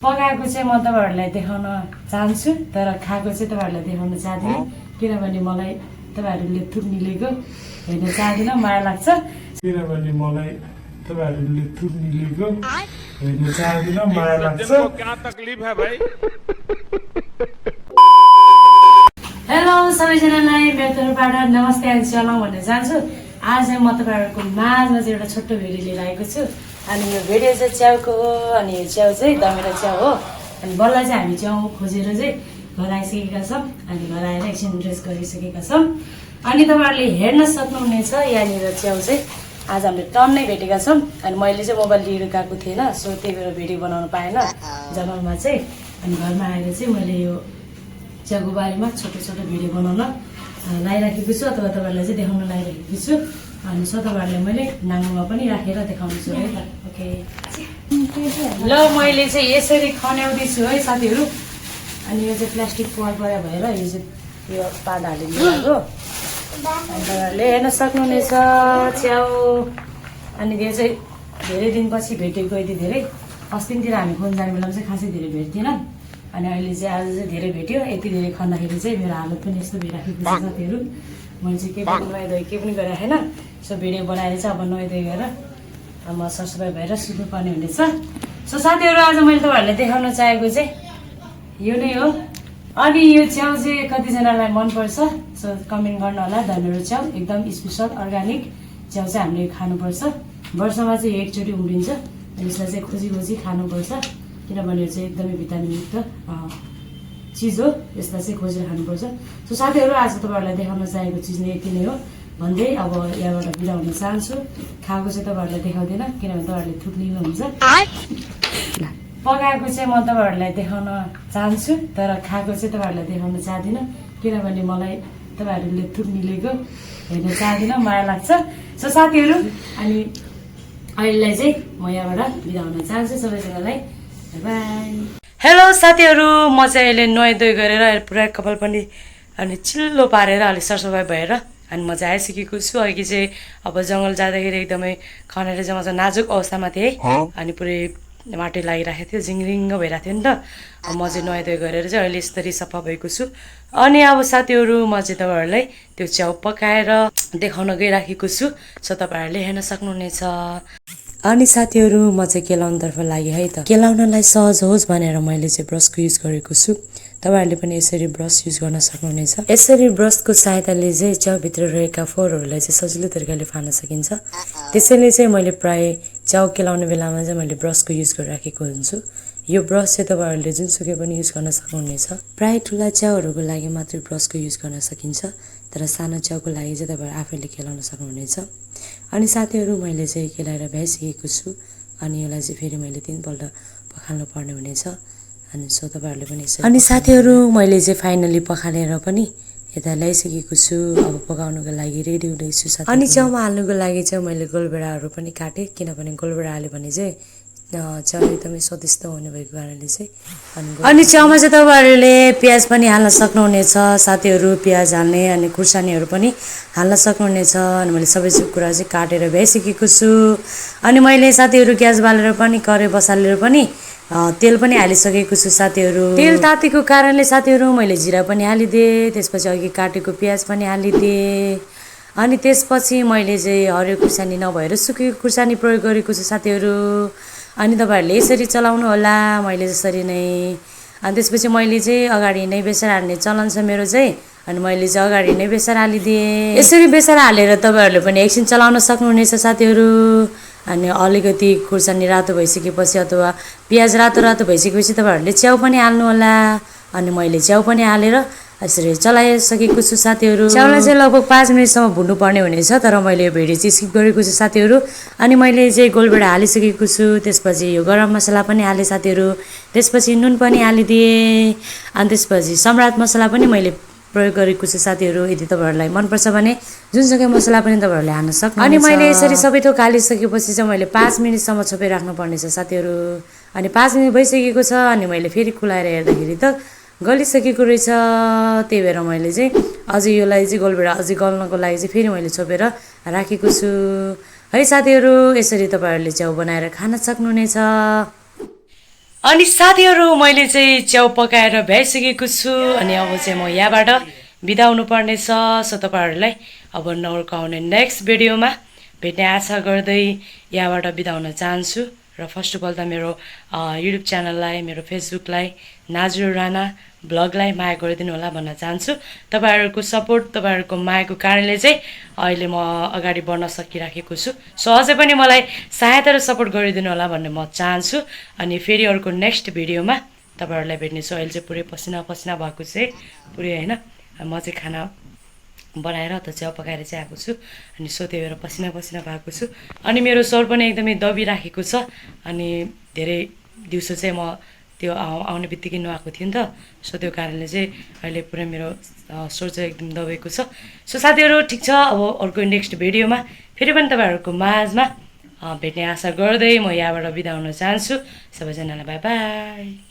पकाएको चाहिँ म तपाईहरुलाई देखाउन चाहन्छु तर खाएको चाहिँ तपाईहरुलाई देखाउन चाहदिन किनभने मलाई तपाईहरुले थुक निलेको हेर्न चाहदिन माया लाग्छ किनभने मलाई तपाईहरुले थुक निलेको हेर्न चाहदिन माया लाग्छ क्या तकलीफ है भाई हेलो सबैजनालाई मेरो तर्फबाट नमस्ते अनि सलाम भन्न चाहन्छु आज म तपाईहरुको माझमा चाहिँ एउटा छोटो भिडियो लिएर आएको छु अनि यो भिडियो चाहिँ च्याउको हो अनि यो च्याउ चाहिँ दमेरा च्याउ हो अनि बल्ल चाहिँ हामी च्याउ खोजेर चाहिँ घर आइसकेका छौँ अनि घर आएर एकछिन ड्रेस गरिसकेका छौँ अनि तपाईहरुले हेर्न सक्नुहुनेछ यहाँनिर च्याउ चाहिँ आज हामीले टन्नै भेटेका छौँ अनि मैले चाहिँ मोबाइल लिएर गएको थिएन सो त्यही भएर भिडियो बनाउन पाएन जङ्गलमा चाहिँ अनि घरमा आएर चाहिँ मैले यो च्याउको बारेमा छोटो छोटो भिडियो बनाउन लागिराखेको छु अथवा तपाईँहरूलाई चाहिँ देखाउन लागिराखेको छु अनि सो तपाईँहरूलाई मैले नाङ्गोमा पनि राखेर देखाउँछु है त ओके ल मैले चाहिँ यसरी खन्याउँदैछु है साथीहरू अनि यो चाहिँ प्लास्टिक परा भएर यो चाहिँ यो पात हालिदिनु भएको अनि तपाईँहरूले हेर्न सक्नुहुनेछ च्याउ अनि त्यो चाहिँ धेरै दिनपछि भेटेको यति धेरै अस्तितिर हामी फोन जाने बेलामा चाहिँ खासै धेरै भेट्थेन अनि अहिले चाहिँ आज चाहिँ धेरै भेट्यो यति धेरै खन्दाखेरि चाहिँ मेरो हालत पनि यस्तो भइराखेको छ साथीहरू मैले चाहिँ के पनि नुहाइधुवाइ के पनि गरिराखेन सो भिडियो बनाएर चाहिँ अब नुहाइधुवाइ गरेर म सरसफाइ भएर सुत्नुपर्ने हुनेछ सो साथीहरू आज मैले तपाईँहरूलाई देखाउन चाहेको चाहिँ यो नै हो अनि यो च्याउ चाहिँ कतिजनालाई मनपर्छ सो कमेन्ट गर्नु होला धनेरो च्याउ एकदम स्पेसल अर्ग्यानिक च्याउ चाहिँ हामीले खानुपर्छ वर्षमा चाहिँ एकचोटि उम्रिन्छ अनि यसलाई चाहिँ खोजी खोजी खानुपर्छ किनभने यो चाहिँ एकदमै भिटामिनयुक्त चिज हो यसलाई चाहिँ खोजेर खानुपर्छ सो साथीहरू आज तपाईँहरूलाई देखाउन चाहेको चिज नै यति नै हो भन्दै अब यहाँबाट बिदा हुन चाहन्छु खाएको चाहिँ तपाईँहरूलाई देखाउँदैन किनभने तपाईँहरूले थुक लिनुहुन्छ पकाएको चाहिँ म तपाईँहरूलाई देखाउन चाहन्छु तर खाएको चाहिँ तपाईँहरूलाई देखाउन चाहदिन किनभने मलाई तपाईँहरूले थुक निलेको हेर्न चाहदिन माया लाग्छ सो साथीहरू अनि अहिलेलाई चाहिँ म यहाँबाट बिदा हुन चाहन्छु सबैजनालाई हेलो साथीहरू म चाहिँ अहिले नुहाइधुवाइ गरेर पुरा कपाल पनि अनि चिल्लो पारेर अलिक सरसफाइ भएर अनि म चाहिँ आइसकेको छु अघि चाहिँ अब जङ्गल जाँदाखेरि एकदमै खनेर चाहिँ म चाहिँ नाजुक अवस्थामा थिएँ अनि पुरै माटो लागिरहेको थियो झिङरिङ्ग भइरहेको थियो नि त म चाहिँ नुहाइधुवाइ गरेर चाहिँ अहिले यसरी सफा भएको छु अनि अब साथीहरू म चाहिँ तपाईँहरूलाई त्यो च्याउ पकाएर देखाउन गइराखेको छु सो तपाईँहरूले हेर्न सक्नुहुनेछ अनि साथीहरू म चाहिँ केलाउनतर्फ लागेँ है त केलाउनलाई सहज होस् भनेर मैले चाहिँ ब्रसको युज गरेको छु तपाईँहरूले पनि यसरी ब्रस युज गर्न सक्नुहुनेछ यसरी ब्रसको सहायताले चाहिँ च्याउभित्र रहेका फोहोरहरूलाई चाहिँ सजिलो तरिकाले फाल्न सकिन्छ त्यसैले चाहिँ मैले प्राय च्याउ केलाउने बेलामा चाहिँ मैले ब्रसको युज गरिराखेको हुन्छु यो ब्रस चाहिँ तपाईँहरूले जुनसुकै पनि युज गर्न सक्नुहुनेछ प्राय ठुला च्याउहरूको लागि मात्रै ब्रसको युज गर्न सकिन्छ तर सानो च्याउको लागि चाहिँ तपाईँहरू आफैले केलाउन सक्नुहुनेछ अनि साथीहरू मैले चाहिँ केलाएर भ्याइसकेको छु अनि यसलाई चाहिँ फेरि मैले 3 पल्ट पखाल्नु पर्ने हुनेछ अनि सो तपाईँहरूले पनि अनि साथीहरू मैले चाहिँ फाइनली पखालेर पनि यता ल्याइसकेको छु अब पकाउनुको लागि रेडी हुँदैछु अनि च्याउमा हाल्नुको लागि चाहिँ मैले गोलभेडाहरू पनि काटेँ किनभने गोलभेडा हाल्यो भने चाहिँ च्याउ एकदमै स्वादिष्ट हुने भएको कारणले चाहिँ अनि च्याउमा चाहिँ तपाईँहरूले प्याज पनि हाल्न सक्नुहुनेछ साथीहरू प्याज हाल्ने अनि खुर्सानीहरू पनि हाल्न सक्नुहुनेछ अनि मैले सबै कुरा चाहिँ काटेर भ्याइसकेको छु अनि मैले साथीहरू ग्यास बालेर पनि कराई बसालेर पनि तेल पनि हालिसकेको छु साथीहरू तेल तातेको कारणले साथीहरू मैले जिरा पनि हालिदिएँ त्यसपछि अघि काटेको प्याज पनि हालिदिएँ अनि त्यसपछि मैले चाहिँ हरियो खुर्सानी नभएर सुकेको खुर्सानी प्रयोग गरेको छु साथीहरू अनि तपाईँहरूले यसरी चलाउनु होला मैले जसरी नै अनि त्यसपछि मैले चाहिँ अगाडि नै बेसार हाल्ने चलन छ मेरो चाहिँ अनि मैले चाहिँ अगाडि नै बेसार हालिदिएँ यसरी बेसार हालेर तपाईँहरूले पनि एकछिन चलाउन सक्नुहुनेछ साथीहरू अनि अलिकति खुर्सानी रातो भइसकेपछि अथवा प्याज रातो रातो भइसकेपछि तपाईँहरूले च्याउ पनि हाल्नु होला अनि मैले च्याउ पनि हालेर यसरी चलाइसकेको छु साथीहरू च्याउलाई चाहिँ लगभग 5 मिनटसम्म भुन्नुपर्ने हुनेछ तर मैले यो भिडियो चाहिँ स्किप गरेको छु साथीहरू अनि मैले चाहिँ गोलभेडा हालिसकेको छु त्यसपछि यो गरम मसला पनि हालेँ साथीहरू त्यसपछि नुन पनि हालिदिएँ अनि त्यसपछि सम्राट मसला पनि मैले प्रयोग गरेको छु साथीहरू यदि तपाईँहरूलाई मनपर्छ भने जुनसुकै मसला पनि तपाईँहरूले हाल्न सक्नुहुन्छ अनि मैले यसरी सबै थोक हालिसकेपछि चाहिँ मैले 5 मिनटसम्म छोपेर राख्नुपर्नेछ साथीहरू अनि 5 मिनट भइसकेको छ अनि मैले फेरि खुलाएर हेर्दाखेरि त गलिसकेको रहेछ त्यही भएर मैले चाहिँ अझै योलाई चाहिँ गोलभेडा अझै गल्नको लागि चाहिँ फेरि मैले छोपेर राखेको छु है साथीहरू यसरी तपाईँहरूले च्याउ बनाएर खान सक्नुहुनेछ अनि साथीहरू मैले चाहिँ च्याउ पकाएर भ्याइसकेको छु अनि अब चाहिँ म यहाँबाट बिदा हुनुपर्नेछ। सो तपाईँहरूलाई अब नर्काउने नेक्स्ट भिडियोमा भेट्ने आशा गर्दै यहाँबाट बिदा हुन चाहन्छु। र फर्स्ट अफ अल त मेरो युट्युब च्यानललाई, मेरो फेसबुकलाई, नाजुर राणा ब्लगलाई माया गरिदिनु होला भन्न चाहन्छु। तपाईँहरूको सपोर्ट, तपाईँहरूको मायाको कारणले चाहिँ अहिले म अगाडि बढ्न सकिराखेको छु। सो अझै पनि मलाई सहायता र सपोर्ट गरिदिनु होला भन्ने म चाहन्छु। अनि फेरि अर्को नेक्स्ट भिडियोमा तपाईँहरूलाई भेट्नेछु। अहिले चाहिँ पुरै पसिना पसिना भएको चाहिँ पुरै होइन, म चाहिँ खाना बनाएर त च्याउ पकाएर चाहिँ आएको छु। अनि सो त्यही भएर पसिना पसिना भएको छु। अनि मेरो स्वर पनि एकदमै दबिराखेको छ। अनि धेरै दिउँसो चाहिँ म त्यो आउने बित्तिकै नआएको थियो नि त। सो त्यो कारणले चाहिँ अहिले पुरै मेरो स्वर चाहिँ एकदम दबेको छ। सो साथीहरू ठिक छ, अब अर्को नेक्स्ट भिडियोमा फेरि पनि तपाईँहरूको माझमा भेट्ने आशा गर्दै म यहाँबाट बिदा हुन चाहन्छु। सबैजनालाई बाई बाई।